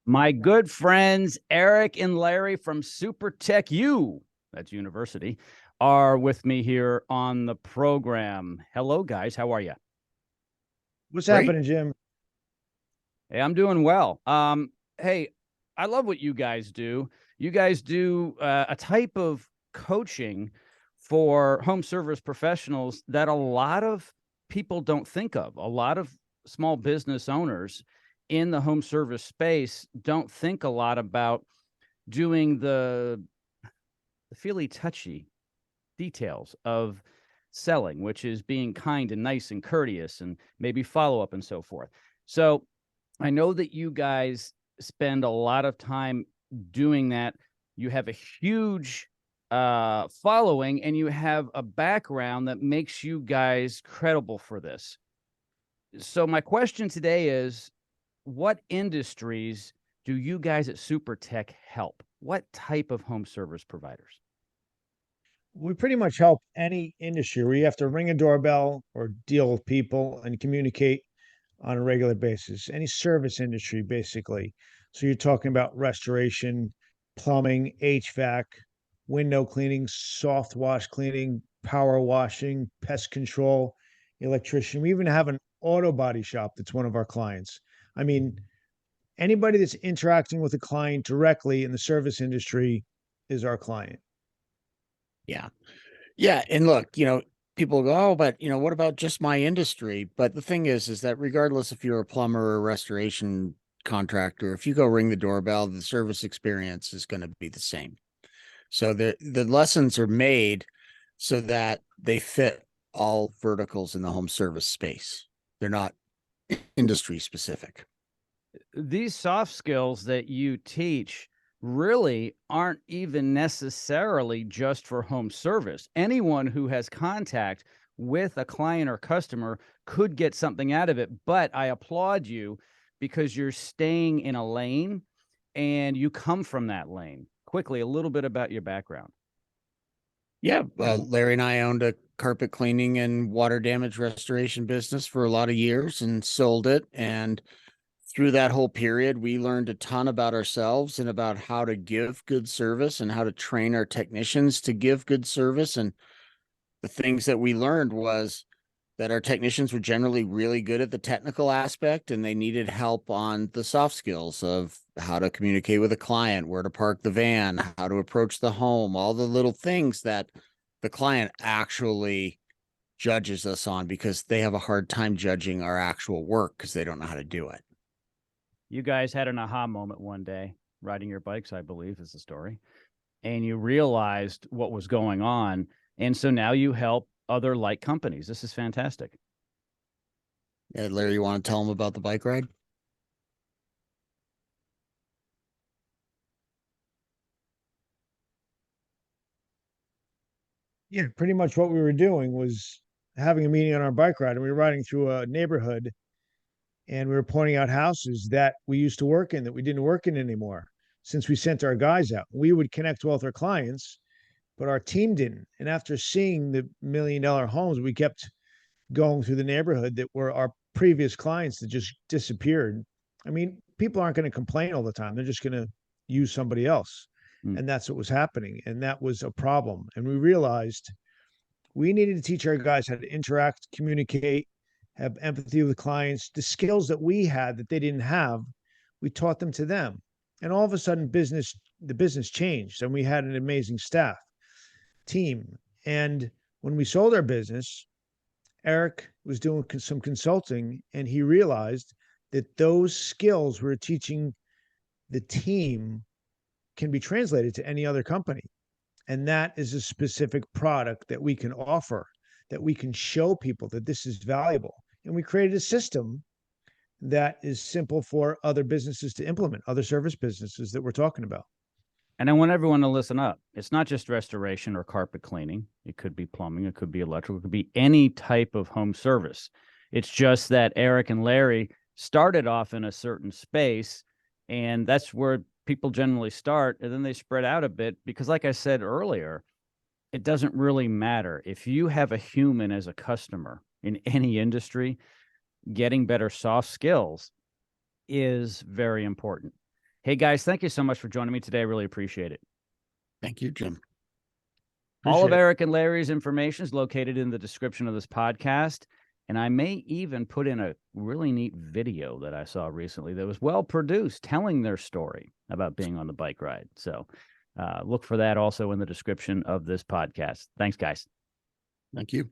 My good friends, Eric and Larry from Super Tech U, that's university, are with me here on the program. Hello, guys. How are you? What's Great. happening, Jim? Hey, I'm doing well. Hey, I love what you guys do. You guys do a type of coaching for home service professionals that a lot of people don't think of. A lot of small business owners in the home service space don't think a lot about doing the feely touchy details of selling, which is being kind and nice and courteous and maybe follow up and so forth. So I know that you guys spend a lot of time doing that. You have a huge following and you have a background that makes you guys credible for this. So my question today is, what industries do you guys at Super Tech help? What type of home service providers? We pretty much help any industry where you have to ring a doorbell or deal with people and communicate on a regular basis. Any service industry, basically. So you're talking about restoration, plumbing, HVAC, window cleaning, soft wash cleaning, power washing, pest control, electrician. We even have an auto body shop that's one of our clients. I mean, anybody that's interacting with a client directly in the service industry is our client. Yeah. Yeah. And look, people go, oh, but what about just my industry? But the thing is that regardless if you're a plumber or a restoration contractor, if you go ring the doorbell, the service experience is going to be the same. So the lessons are made so that they fit all verticals in the home service space. They're not industry specific. These soft skills that you teach really aren't even necessarily just for home service. Anyone who has contact with a client or customer could get something out of it. But I applaud you because you're staying in a lane and you come from that lane. Quickly, a little bit about your background. Yeah. Larry and I owned a carpet cleaning and water damage restoration business for a lot of years and sold it. And through that whole period, we learned a ton about ourselves and about how to give good service and how to train our technicians to give good service. And the things that we learned was that our technicians were generally really good at the technical aspect and they needed help on the soft skills of how to communicate with a client, where to park the van, how to approach the home, all the little things that the client actually judges us on because they have a hard time judging our actual work because they don't know how to do it. You guys had an aha moment one day riding your bikes, I believe is the story, and you realized what was going on. And so now you help other like companies. This is fantastic. Yeah, Larry, you want to tell them about the bike ride? Yeah, pretty much what we were doing was having a meeting on our bike ride, and we were riding through a neighborhood, and we were pointing out houses that we used to work in that we didn't work in anymore since we sent our guys out. We would connect well with our clients, but our team didn't. And after seeing the $1 million homes, we kept going through the neighborhood that were our previous clients that just disappeared. I mean, people aren't going to complain all the time. They're just going to use somebody else. Mm. And that's what was happening. And that was a problem. And we realized we needed to teach our guys how to interact, communicate, have empathy with clients, the skills that we had that they didn't have. We taught them to them. And all of a sudden, the business changed and we had an amazing staff team. And when we sold our business, Eric was doing some consulting and he realized that those skills we're teaching the team can be translated to any other company. And that is a specific product that we can offer, that we can show people that this is valuable. And we created a system that is simple for other businesses to implement, other service businesses that we're talking about. And I want everyone to listen up. It's not just restoration or carpet cleaning. It could be plumbing. It could be electrical. It could be any type of home service. It's just that Eric and Larry started off in a certain space, and that's where people generally start, and then they spread out a bit because, like I said earlier, it doesn't really matter. If you have a human as a customer in any industry, getting better soft skills is very important. Hey, guys, thank you so much for joining me today. I really appreciate it. Thank you, Jim. All of Appreciate it. Eric and Larry's information is located in the description of this podcast. And I may even put in a really neat video that I saw recently that was well produced, telling their story about being on the bike ride. So look for that also in the description of this podcast. Thanks, guys. Thank you.